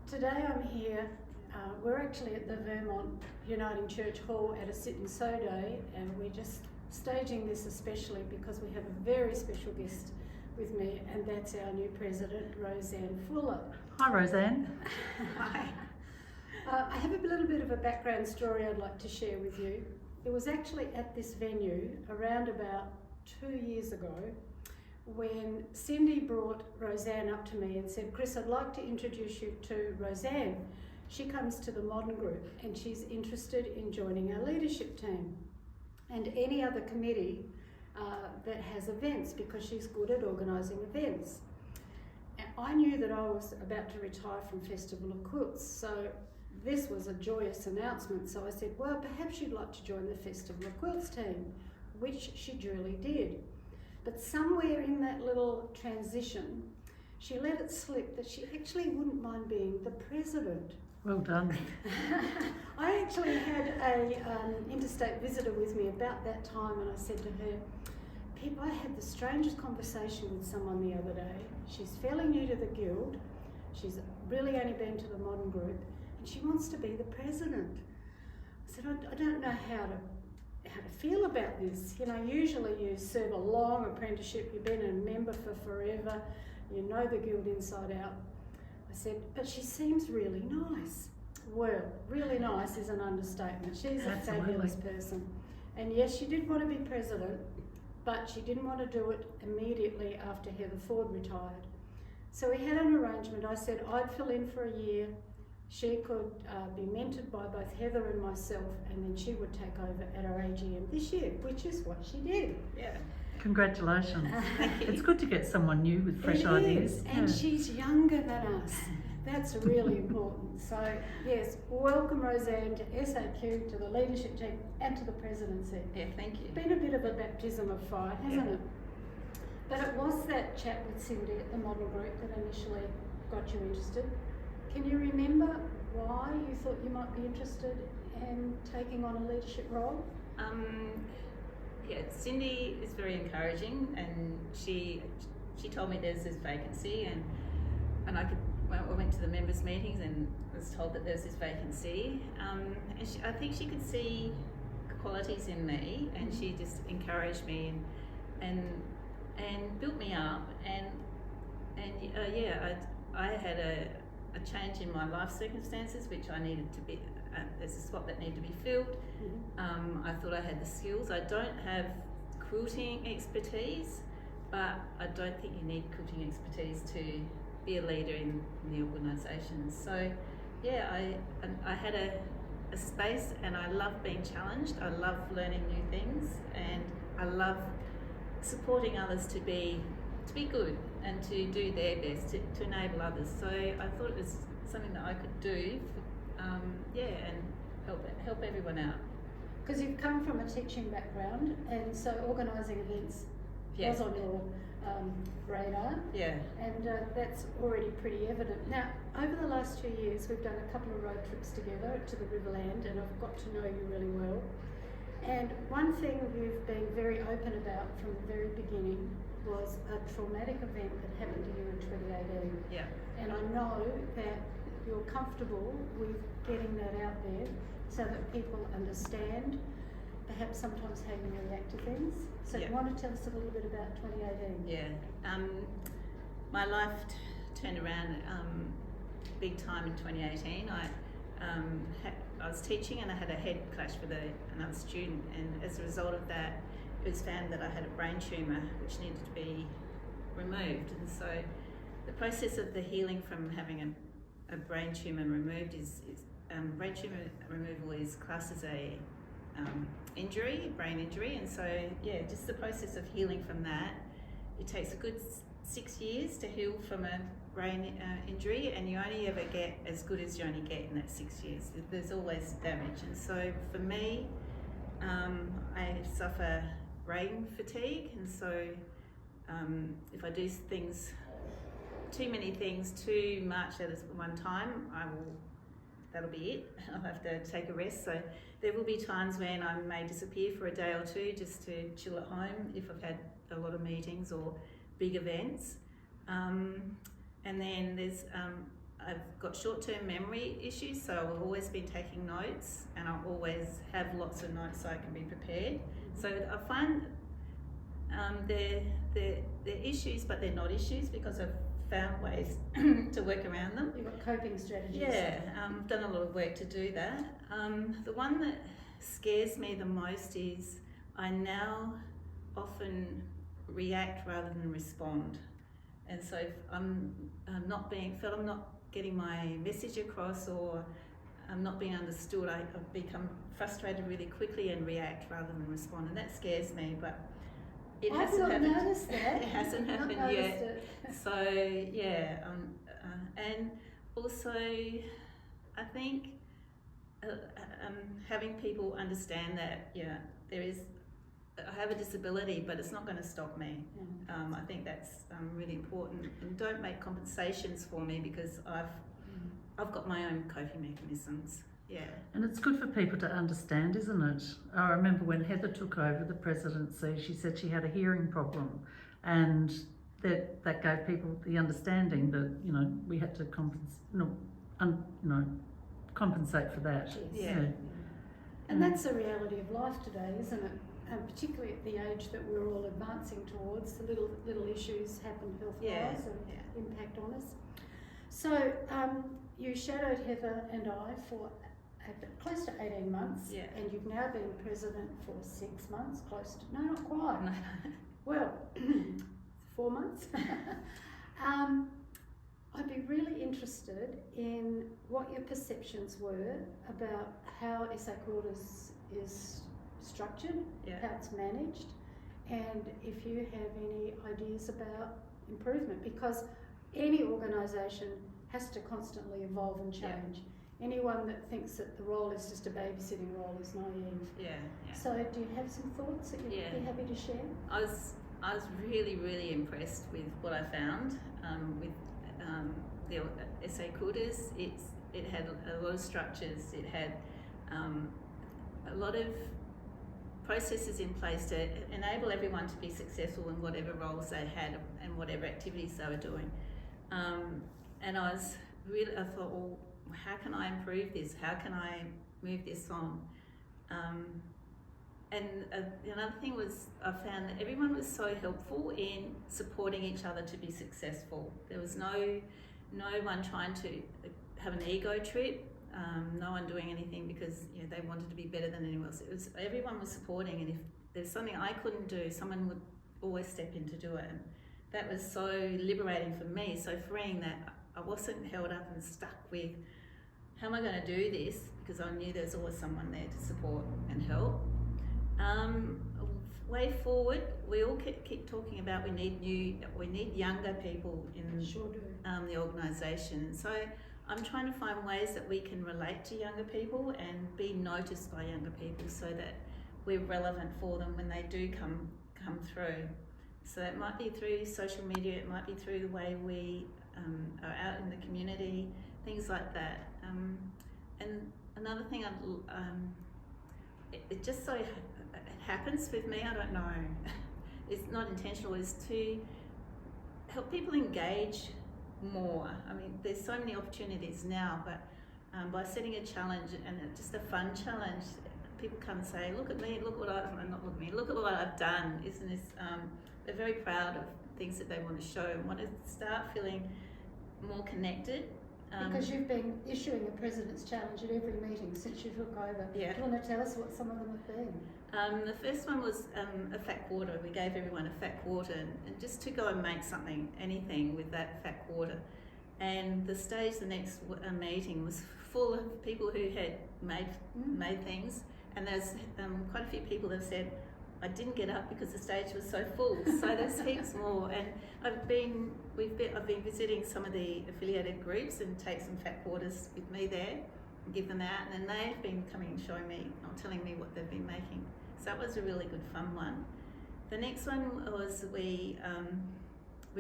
Today I'm here, we're actually at the Vermont Uniting Church Hall at a sit and sew day, and we're just staging this especially because we have a very special guest with me, and that's our new president, Rosanne Fuller. Hi Rosanne. Hi. I have a little bit of a background story I'd like to share with you. It was actually at this venue around about 2 years ago when Cindy brought Rosanne up to me and said, Chris, I'd like to introduce you to Rosanne. She comes to the Modern Group and she's interested in joining our leadership team and any other committee that has events, because she's good at organising events. And I knew that I was about to retire from Festival of Quilts, so this was a joyous announcement. So I said, well, perhaps you'd like to join the Festival of Quilts team, which she duly did. But somewhere in that little transition, she let it slip that she actually wouldn't mind being the president. Well done. I actually had a interstate visitor with me about that time, and I said to her, Pip, I had the strangest conversation with someone the other day. She's fairly new to the guild. She's really only been to the Modern Group, and she wants to be the president. I said, I don't know how to feel about this. You know, usually you serve a long apprenticeship, you've been a member for forever, you know the guild inside out. I said, but she seems really nice. Well, really nice is an understatement. She's a fabulous person. And yes, she did want to be president, but she didn't want to do it immediately after Heather Ford retired. So we had an arrangement. I said I'd fill in for a year. She could be mentored by both Heather and myself, and then she would take over at our AGM this year, which is what she did. Yeah. Congratulations. It's good to get someone new with fresh ideas. And she's younger than us. That's really important. So, yes, welcome Rosanne to SAQ, to the leadership team, and to the presidency. Yeah, thank you. It's been a bit of a baptism of fire, hasn't it? But it was that chat with Cindy at the Model Group that initially got you interested. Can you remember why you thought you might be interested in taking on a leadership role? Yeah, Cindy is very encouraging, and she told me there's this vacancy, and I went to the members' meetings and was told that there's this vacancy. And I think she could see qualities in me, and she just encouraged me and built me up. I had a change in my life circumstances, which I needed to be. There's a spot that needed to be filled. I thought I had the skills. I don't have quilting expertise, but I don't think you need quilting expertise to be a leader in the organisation. So, yeah, I had a space, and I love being challenged. I love learning new things, and I love supporting others to be good and to do their best to enable others. So I thought it was something that I could do, and help everyone out. Because you've come from a teaching background, and so organising events was on your radar. Yeah. And that's already pretty evident. Now, over the last 2 years, we've done a couple of road trips together to the Riverland, and I've got to know you really well. And one thing you've been very open about from the very beginning was a traumatic event that happened to you in 2018. Yeah. And I know that you're comfortable with getting that out there so that people understand perhaps sometimes how you react to things. So you want to tell us a little bit about 2018? Yeah. My life turned around big time in 2018. I was teaching, and I had a head clash with another student, and as a result of that, it was found that I had a brain tumour which needed to be removed. And so the process of the healing from having a brain tumour removed is brain tumour removal is classed as a brain injury, and so just the process of healing from that, it takes a good 6 years to heal from a brain injury, and you only ever get as good as you only get in that 6 years. There's always damage, and so for me, I suffer brain fatigue, and so if I do too many things too much at one time, that'll be it. I'll have to take a rest. So there will be times when I may disappear for a day or two just to chill at home if I've had a lot of meetings or big events. And then there's I've got short-term memory issues, so I've always been taking notes, and I always have lots of notes so I can be prepared. So I find they're issues, but they're not issues because I've found ways to work around them. You've got coping strategies. Yeah, I've done a lot of work to do that. The one that scares me the most is I now often react rather than respond. And so if I'm not getting my message across, or I'm not being understood, I've become frustrated really quickly and react rather than respond, and that scares me. But it hasn't happened. Noticed that. It hasn't happened yet. So yeah, and also I think having people understand that I have a disability, but it's not going to stop me. I think that's really important. And don't make compensations for me, because I've got my own coping mechanisms. Yeah. And it's good for people to understand, isn't it? I remember when Heather took over the presidency, she said she had a hearing problem, and that gave people the understanding that we had to compensate for that. Yeah. And that's the reality of life today, isn't it? And particularly at the age that we're all advancing towards, the little issues happen health-wise and impact on us. So you shadowed Heather and I for close to 18 months, and you've now been president for 6 months, not quite. No. Well, 4 months. I'd be really interested in what your perceptions were about how SA Quilters is structured, how it's managed, and if you have any ideas about improvement, because any organisation has to constantly evolve and change. Anyone that thinks that the role is just a babysitting role is naive. Yeah. So do you have some thoughts that you'd be happy to share? I was really, really impressed with what I found with the SA Quilters. It had a lot of structures. It had a lot of processes in place to enable everyone to be successful in whatever roles they had and whatever activities they were doing. And I thought, well, how can I improve this? How can I move this on? And another thing was, I found that everyone was so helpful in supporting each other to be successful. There was no one trying to have an ego trip. No one doing anything because they wanted to be better than anyone else. Everyone was supporting, and if there's something I couldn't do, someone would always step in to do it. And that was so liberating for me, so freeing, that I wasn't held up and stuck with how am I going to do this, because I knew there's always someone there to support and help. Way forward, we all keep talking about we need younger people in the organisation. So I'm trying to find ways that we can relate to younger people and be noticed by younger people, so that we're relevant for them when they do come through. So it might be through social media, it might be through the way we are out in the community, things like that. And another thing, it just so it happens with me, I don't know, it's not intentional, is to help people engage more. I mean, there's so many opportunities now, but by setting a challenge, and just a fun challenge, people come and say, look at me, look at what I've done. Isn't this, they're very proud of things that they want to show and want to start feeling more connected. Because you've been issuing a President's Challenge at every meeting since you took over. Yeah. Do you want to tell us what some of them have been? The first one was a fat quarter. We gave everyone a fat quarter, and just to go and make anything with that fat quarter. And the stage, the next meeting, was full of people who had made things, and there's quite a few people that said, I didn't get up because the stage was so full. So there's heaps more, and I've been visiting some of the affiliated groups and take some fat quarters with me there, and give them out, and then they've been coming and showing me, or telling me what they've been making. So that was a really good fun one. The next one was we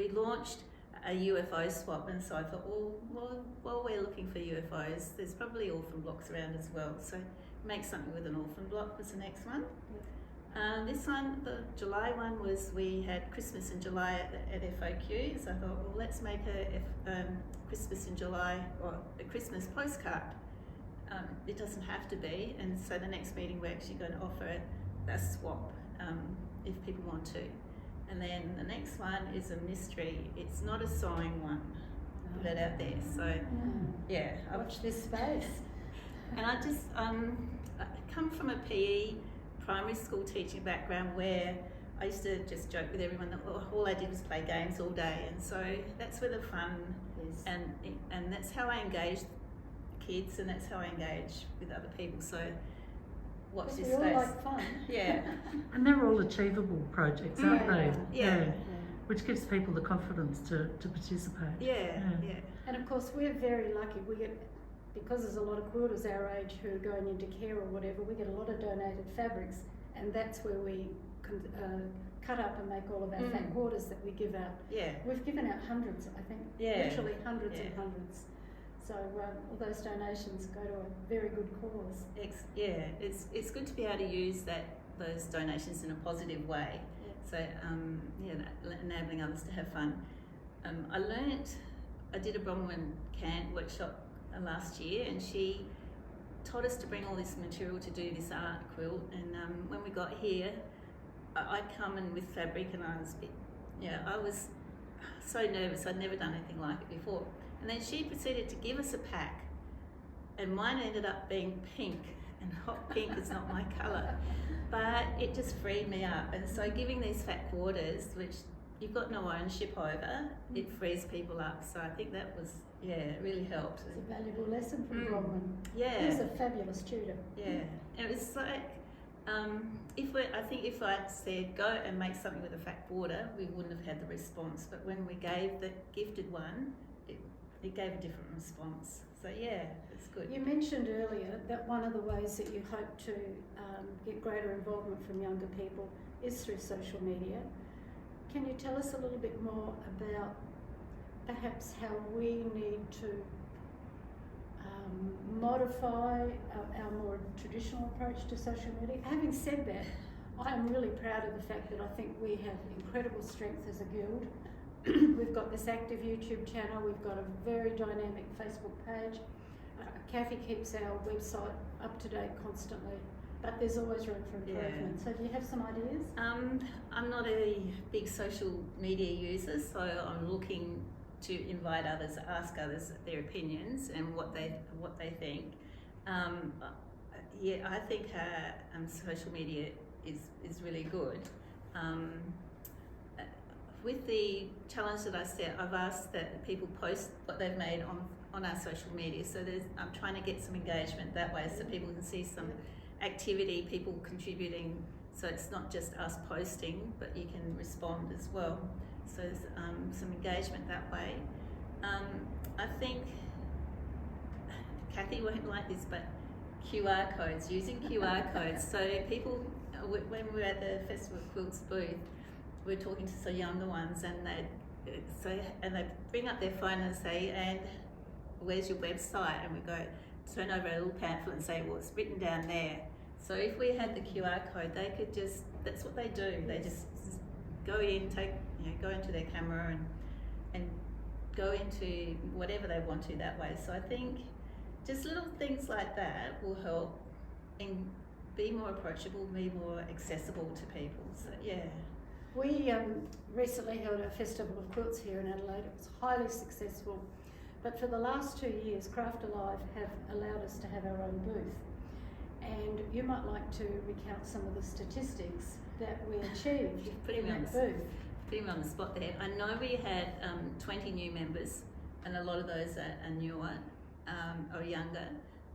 launched a UFO swap, and so I thought, well, while we're looking for UFOs, there's probably orphan blocks around as well. So make something with an orphan block was the next one. This one, the July one, was we had Christmas in July at FOQ, so I thought, well, let's make a Christmas in July or a Christmas postcard. It doesn't have to be, and so the next meeting we're actually going to offer a swap if people want to. And then the next one is a mystery. It's not a sewing one. Put it out there. So yeah, Watch this space. and I just I come from a PE primary school teaching background where I used to just joke with everyone that all I did was play games all day, and so that's where the fun is, and that's how I engage kids, and that's how I engage with other people. So watch this We all space. like fun. Yeah. And they're all achievable projects, aren't they? Yeah. Which gives people the confidence to participate. Yeah. And of course, we're very lucky. We get, because there's a lot of quilters our age who are going into care or whatever, we get a lot of donated fabrics, and that's where we can cut up and make all of our fat quarters that we give out. Yeah. We've given out hundreds, I think, literally hundreds and hundreds. So all those donations go to a very good cause. It's good to be able to use those donations in a positive way. So enabling others to have fun. I did a Bronwyn Cant workshop last year, and she told us to bring all this material to do this art quilt. And when we got here, I'd come in with fabric, and I was so nervous. I'd never done anything like it before. And then she proceeded to give us a pack, and mine ended up being pink, and hot pink is not my colour. But it just freed me up. And so giving these fat quarters, which you've got no ownership over, it frees people up. So I think that was, it really helped. It's a valuable lesson from Bronwyn. Yeah. He was a fabulous tutor. Yeah. It was like, I think if I'd said go and make something with a fat border, we wouldn't have had the response. But when we gave the gifted one, it gave a different response. So it's good. You mentioned earlier that one of the ways that you hope to get greater involvement from younger people is through social media. Can you tell us a little bit more about perhaps how we need to modify our more traditional approach to social media? Having said that, I am really proud of the fact that I think we have incredible strength as a guild. We've got this active YouTube channel, we've got a very dynamic Facebook page. Kathy keeps our website up to date constantly, but there's always room for improvement. So do you have some ideas? I'm not a big social media user, so I'm looking to invite others, ask others their opinions and what they think. I think social media is really good. With the challenge that I set, I've asked that people post what they've made on our social media. So I'm trying to get some engagement that way, so people can see some activity, people contributing. So it's not just us posting, but you can respond as well. So there's some engagement that way. I think Kathy won't like this, but QR codes, using QR codes. So people, when we were at the Festival of Quilts booth, we're talking to some younger ones, and they bring up their phone and say, "And where's your website?" And we go turn over a little pamphlet and say, "Well, it's written down there." So if we had the QR code, they could that's what they do. They just go in, go into their camera and go into whatever they want to that way. So I think just little things like that will help and be more approachable, be more accessible to people. So We recently held a Festival of Quilts here in Adelaide. It was highly successful, but for the last 2 years, Craft Alive have allowed us to have our own booth. And you might like to recount some of the statistics that we achieved in that booth. Putting me on the spot there. I know we had 20 new members, and a lot of those are newer or younger.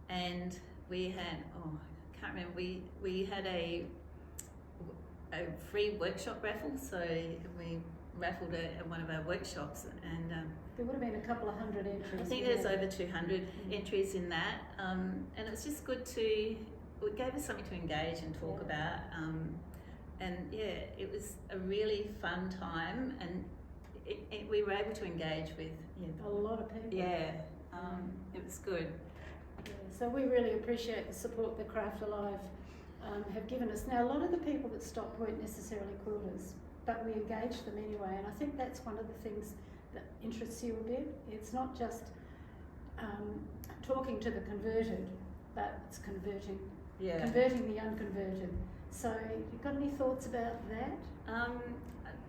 And we had, I can't remember, we had a free workshop raffle, so we raffled at one of our workshops, and there would have been a couple of hundred entries. I think there's over 200 entries in that, and it's just good it gave us something to engage and talk about, and it was a really fun time, and we were able to engage with a lot of people. It was good. So we really appreciate the support that Craft Alive have given us. Now, a lot of the people that stopped weren't necessarily quilters, but we engaged them anyway, and I think that's one of the things that interests you a bit. It's not just talking to the converted, but it's converting the unconverted. So, you've got any thoughts about that?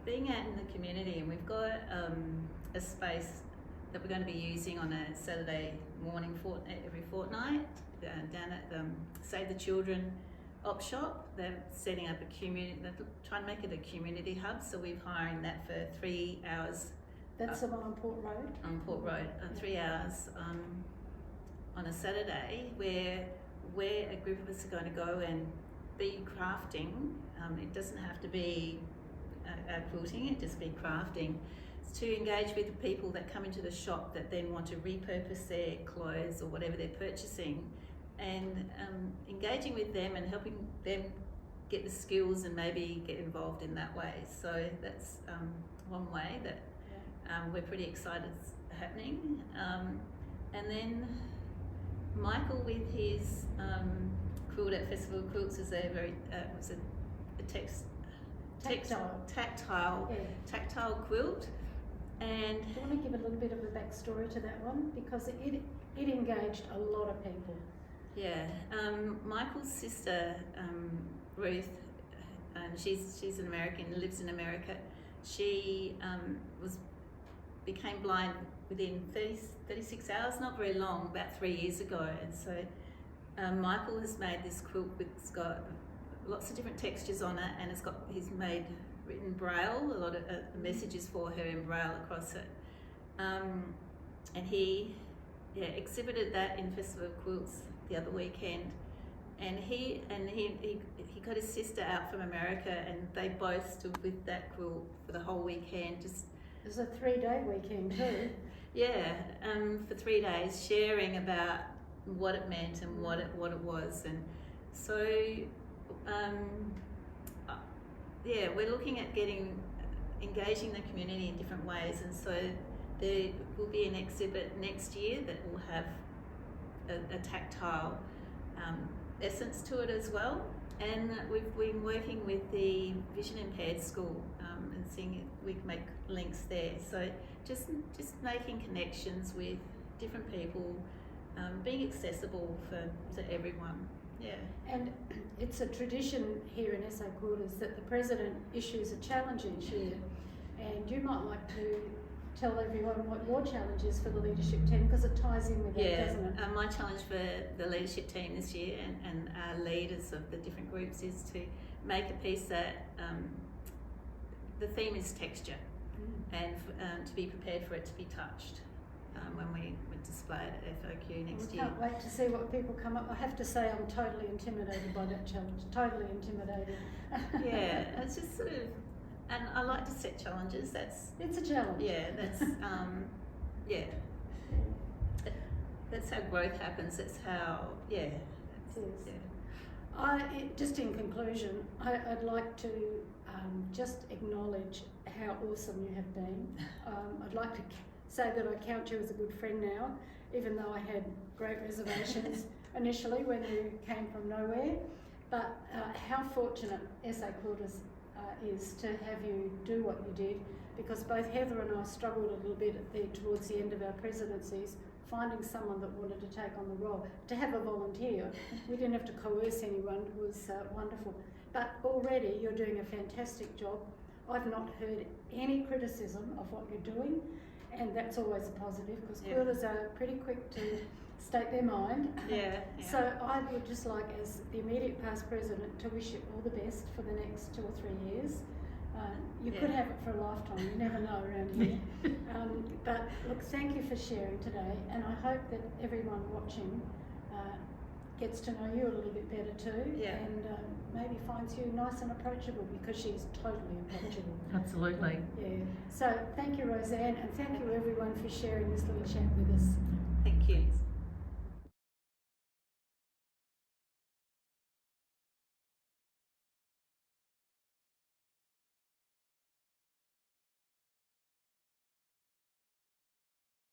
Being out in the community, and we've got a space that we're going to be using on a Saturday morning every fortnight down at Save the Children op shop. They're setting up a community, they're trying to make it a community hub, so we're hiring that for 3 hours. That's the one on Port Road? On Port Road, 3 hours on a Saturday where a group of us are going to go and be crafting. It doesn't have to be quilting, it just be crafting. It's to engage with the people that come into the shop that then want to repurpose their clothes or whatever they're purchasing, and engaging with them and helping them get the skills and maybe get involved in that way. So that's one way that we're pretty excited it's happening. And then Michael with his quilt at Festival of Quilts is a very tactile quilt. And do you want to give a little bit of a backstory to that one, because it engaged a lot of people? Yeah, Michael's sister Ruth, she's an American, lives in America. She became blind within 36 hours, not very long, about 3 years ago. And so Michael has made this quilt it's got lots of different textures on it, and he's made written braille, a lot of messages for her in braille across it. And he exhibited that in Festival of Quilts the other weekend. And he got his sister out from America, and they both stood with that quilt for the whole weekend. It was a 3-day weekend too. For 3 days, sharing about what it meant and what it was. And so we're looking at engaging the community in different ways, and so there will be an exhibit next year that will have a tactile essence to it as well. And we've been working with the Vision Impaired School and seeing if we can make links there. So just making connections with different people, being accessible to everyone. Yeah. And it's a tradition here in SA Quilters that the President issues a challenge each year, and you might like to tell everyone what your challenge is for the leadership team, because it ties in with that, doesn't it? My challenge for the leadership team this year and our leaders of the different groups is to make a piece that the theme is texture, and to be prepared for it to be touched when we display it at FOQ next year. Can't wait to see what people come up. I have to say I'm totally intimidated by that challenge. Totally intimidated. Yeah, it's just sort of, and I like to set challenges. It's a challenge. Yeah, that's that's how growth happens. That's how it is. Just in conclusion, I'd like to just acknowledge how awesome you have been. I'd like to say that I count you as a good friend now, even though I had great reservations initially when you came from nowhere. But how fortunate SA Quilters is to have you do what you did, because both Heather and I struggled a little bit towards the end of our presidencies, finding someone that wanted to take on the role. To have a volunteer, we didn't have to coerce anyone, was wonderful. But already you're doing a fantastic job. I've not heard any criticism of what you're doing, and that's always a positive, because quilters are pretty quick to state their mind. So I would just like, as the immediate past president, to wish you all the best for the next 2 or 3 years. You could have it for a lifetime, you never know around here. But look, thank you for sharing today, and I hope that everyone watching gets to know you a little bit better too, and maybe finds you nice and approachable, because she's totally approachable. Absolutely. Yeah. So thank you, Rosanne, and thank you everyone for sharing this little chat with us.